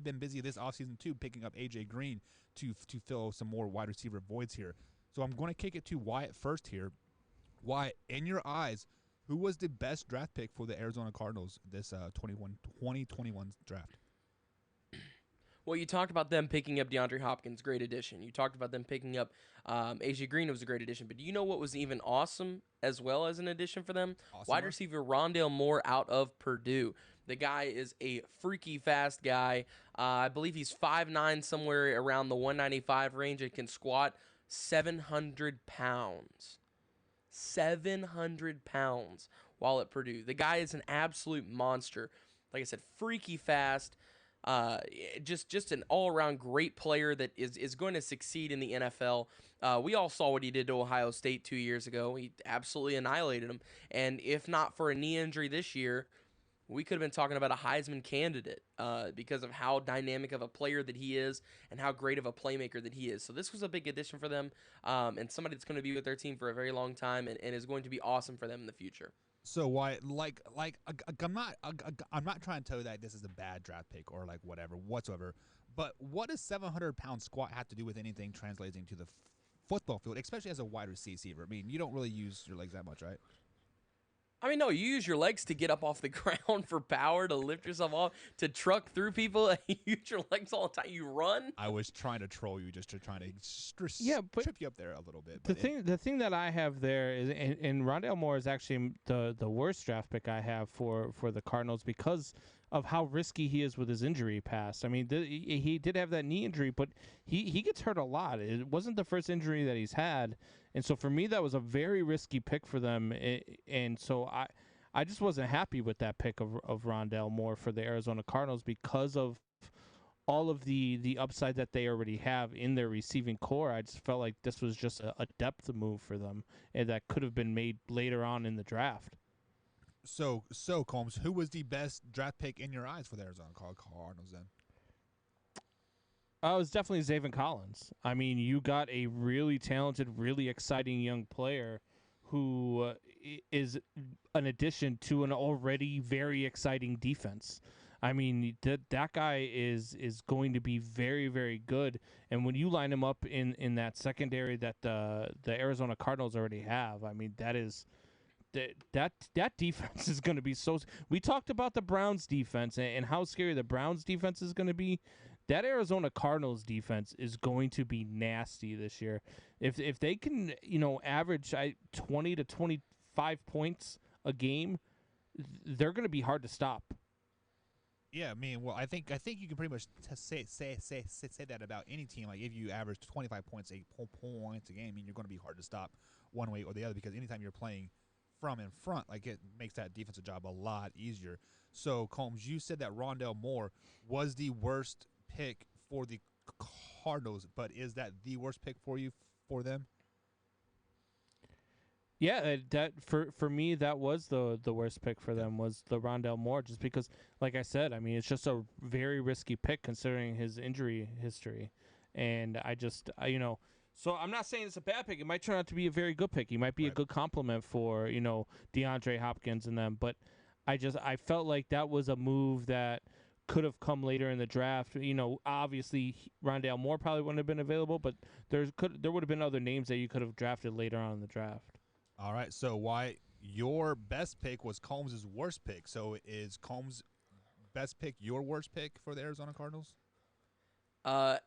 been busy this offseason too, picking up A.J. Green to fill some more wide receiver voids here. So I'm going to kick it to Wyatt first here. Wyatt, in your eyes, who was the best draft pick for the Arizona Cardinals this 2021 draft? Well, you talked about them picking up DeAndre Hopkins, great addition. You talked about them picking up AJ Green, was a great addition. But do you know what was even awesome as well as an addition for them? Wide Awesomer? receiver Rondelle Moore out of Purdue. The guy is a freaky fast guy. I believe he's 5'9", somewhere around the 195 range, and can squat 700 pounds. 700 pounds while at Purdue. The guy is an absolute monster. Like I said, freaky fast. Just an all-around great player that is going to succeed in the NFL. We all saw what he did to Ohio State 2 years ago. He absolutely annihilated them. And if not for a knee injury this year, we could have been talking about a Heisman candidate because of how dynamic of a player that he is and how great of a playmaker that he is. So this was a big addition for them, and somebody that's going to be with their team for a very long time and is going to be awesome for them in the future. So why I'm not trying to tell you that this is a bad draft pick or like whatever whatsoever, but what does 700-pound squat have to do with anything translating to the football field, especially as a wide receiver? I mean, you don't really use your legs that much, right? I mean, no, you use your legs to get up off the ground for power, to lift yourself off, to truck through people. You use your legs all the time. You run. I was trying to troll you just to try to trip you up there a little bit. The thing that I have there is, and Rondelle Moore is actually the worst draft pick I have for the Cardinals because of how risky he is with his injury past. I mean, he did have that knee injury, but he gets hurt a lot. It wasn't the first injury that he's had, and so for me, that was a very risky pick for them. And so I just wasn't happy with that pick of Rondelle Moore for the Arizona Cardinals because of all of the upside that they already have in their receiving core. I just felt like this was just a depth move for them, and that could have been made later on in the draft. So Combs, who was the best draft pick in your eyes for the Arizona Cardinals then? It was definitely Xavier Collins. I mean, you got a really talented, really exciting young player who is an addition to an already very exciting defense. I mean, that guy is going to be very, very good. And when you line him up in that secondary that the Arizona Cardinals already have, I mean, that defense is going to be so. We talked about the Browns defense and how scary the Browns defense is going to be. That Arizona Cardinals defense is going to be nasty this year. If they can, average 20 to 25 points a game, they're going to be hard to stop. Yeah, I mean, well, I think you can pretty much say that about any team. Like if you average 25 points a game, I mean, you're going to be hard to stop one way or the other because anytime you're playing from in front, like it makes that defensive job a lot easier. So Combs, you said that Rondelle Moore was the worst pick for the Cardinals, but is that the worst pick for you for them? Yeah, that for me that was the worst pick for them was the Rondelle Moore, just because, like I said, I mean it's just a very risky pick considering his injury history, and so I'm not saying it's a bad pick. It might turn out to be a very good pick. He might be a good compliment for DeAndre Hopkins and them, but I felt like that was a move that could have come later in the draft. Obviously Rondelle Moore probably wouldn't have been available, but there would have been other names that you could have drafted later on in the draft. All right, so why your best pick was Combs' worst pick? So is Combs' best pick your worst pick for the Arizona Cardinals?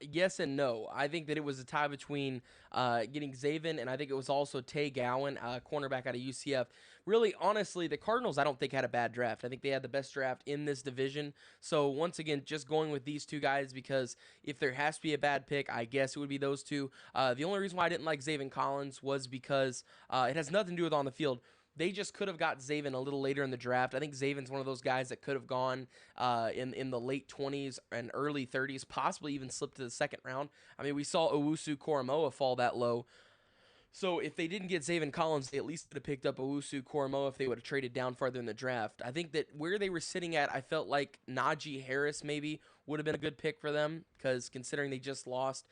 Yes and no. I think that it was a tie between getting Zaven, and I think it was also Tay Gowan, cornerback out of UCF. Really, honestly, the Cardinals I don't think had a bad draft. I think they had the best draft in this division. So once again, just going with these two guys because if there has to be a bad pick, I guess it would be those two. The only reason why I didn't like Xavier Collins was because it has nothing to do with on the field. They just could have got Zaven a little later in the draft. I think Zaven's one of those guys that could have gone in the late 20s and early 30s, possibly even slipped to the second round. I mean, we saw Owusu Koromoa fall that low. So if they didn't get Xavier Collins, they at least could have picked up Owusu Koromoa if they would have traded down farther in the draft. I think that where they were sitting at, I felt like Najee Harris maybe would have been a good pick for them because considering they just lost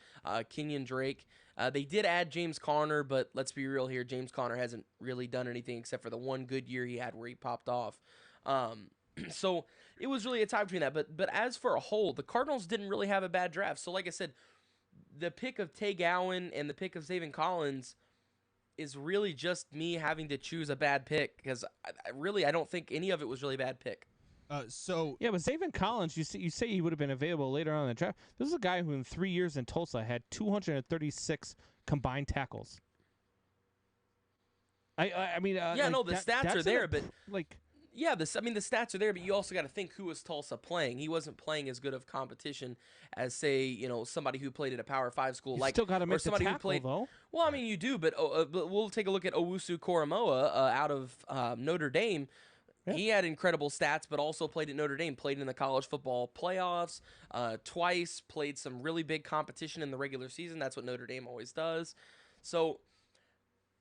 Kenyon Drake. They did add James Conner, but let's be real here. James Conner hasn't really done anything except for the one good year he had where he popped off. So it was really a tie between that. But as for a whole, the Cardinals didn't really have a bad draft. So like I said, the pick of Tay Gowan and the pick of Xavier Collins is really just me having to choose a bad pick because I don't think any of it was really a bad pick. Yeah, but Xavier Collins, you say he would have been available later on in the draft. This is a guy who in 3 years in Tulsa had 236 combined tackles. I mean, yeah, no, the stats are there, but like, yeah, the stats are there, but you also got to think who was Tulsa playing. He wasn't playing as good of competition as, say, somebody who played at a Power 5 school, you like still got to make the somebody tackle who played. though. Well, I mean, you do, but we'll take a look at Owusu Koromoa out of Notre Dame. Yeah. He had incredible stats, but also played at Notre Dame, played in the college football playoffs twice, played some really big competition in the regular season. That's what Notre Dame always does. So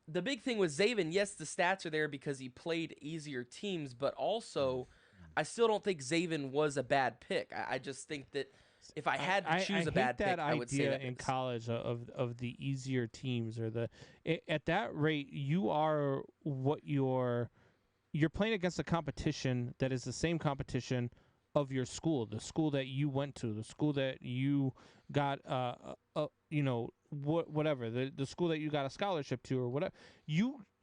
the big thing with Zaven, yes, the stats are there because he played easier teams, but also I still don't think Zaven was a bad pick. I just think that if I had to choose a bad pick, I would say that in college of the easier teams or at that rate, you are what you're playing against a competition that is the same competition of your school, the school that you went to, the school that you got, whatever, the school that you got a scholarship to or whatever.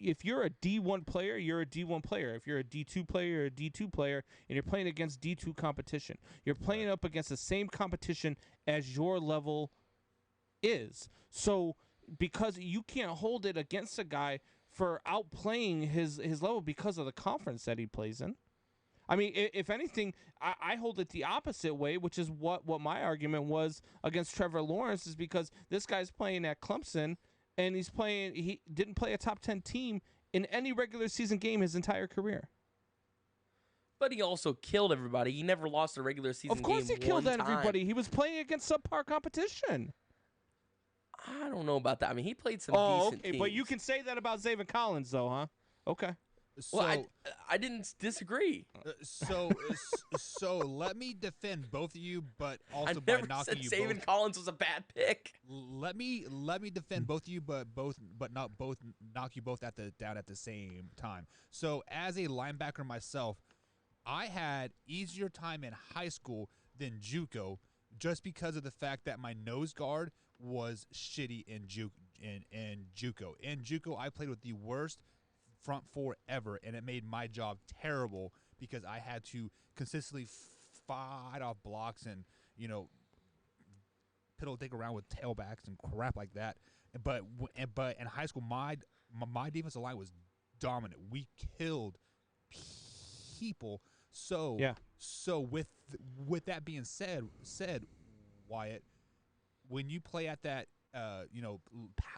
If you're a D1 player, you're a D1 player. If you're a D2 player, you're a D2 player, and you're playing against D2 competition. You're playing up against the same competition as your level is. So because you can't hold it against a guy for outplaying his level because of the conference that he plays in. I mean, if anything, I hold it the opposite way, which is what my argument was against Trevor Lawrence, is because this guy's playing at Clemson, and he didn't play a top 10 team in any regular season game his entire career. But he also killed everybody. He never lost a regular season game. Of course he killed one everybody. time. He was playing against subpar competition. I don't know about that. I mean, he played some decent teams. But you can say that about Xavier Collins, though, huh? Okay. So, well, I didn't disagree. So let me defend both of you, but also I by never knocking said you Xavier both. Collins was a bad pick. Let me defend both of you, but not both knock you both down at the same time. So as a linebacker myself, I had easier time in high school than JUCO, just because of the fact that my nose guard was shitty in JUCO. In JUCO, I played with the worst front four ever, and it made my job terrible because I had to consistently fight off blocks and piddle dick around with tailbacks and crap like that. But in high school, my defensive line was dominant. We killed people. So yeah. So with that being said, Wyatt, when you play at that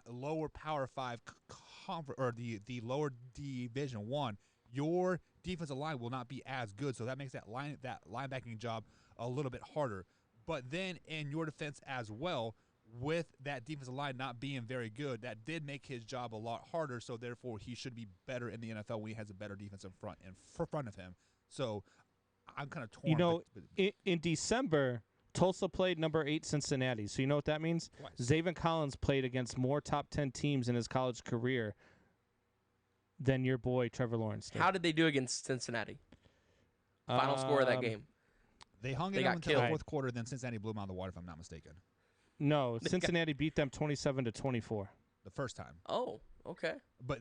lower Power 5 conference or the lower Division 1, your defensive line will not be as good. So that makes that linebacking job a little bit harder. But then in your defense as well, with that defensive line not being very good, that did make his job a lot harder. So therefore, he should be better in the NFL when he has a better defensive front in front of him. So I'm kind of torn. In December, Tulsa played number 8 Cincinnati. So you know what that means? Twice. Xavier Collins played against more top 10 teams in his college career than your boy Trevor Lawrence did. How did they do against Cincinnati? Final score of that game. They hung it up until the fourth quarter, then Cincinnati blew them out of the water, if I'm not mistaken. No, Cincinnati beat them 27-24. The first time. Oh, okay. But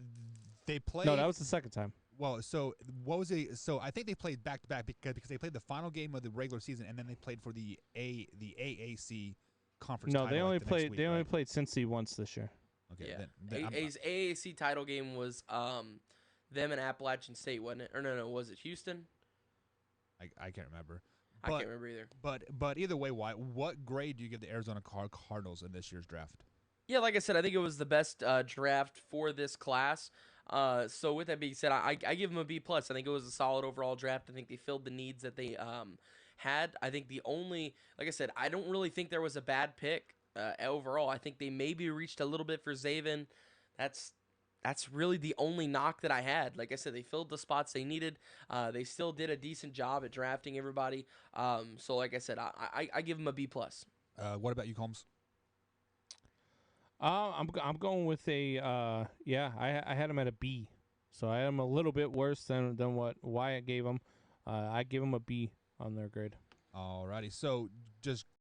they played. No, that was the second time. Well, so what was it? So I think they played back to back because they played the final game of the regular season, and then they played for the AAC conference. No, title they only the played. next week, they only right? played Cincy once this year. Okay. Yeah. Then AAC title game was them and Appalachian State, wasn't it? Or no, was it Houston? I can't remember. I can't remember either. But either way, what grade do you give the Arizona Cardinals in this year's draft? Yeah, like I said, I think it was the best draft for this class. So with that being said, I give them a B+. I think it was a solid overall draft. I think they filled the needs that they had. I think like I said, I don't really think there was a bad pick overall. I think they maybe reached a little bit for Zaven. That's really the only knock that I had. Like I said, they filled the spots they needed. They still did a decent job at drafting everybody. So like I said, I give them a B+. What about you, Combs? I'm going with a I had him at a B, so I am a little bit worse than what Wyatt gave him. I gave him a B. on their grade. Alrighty. So just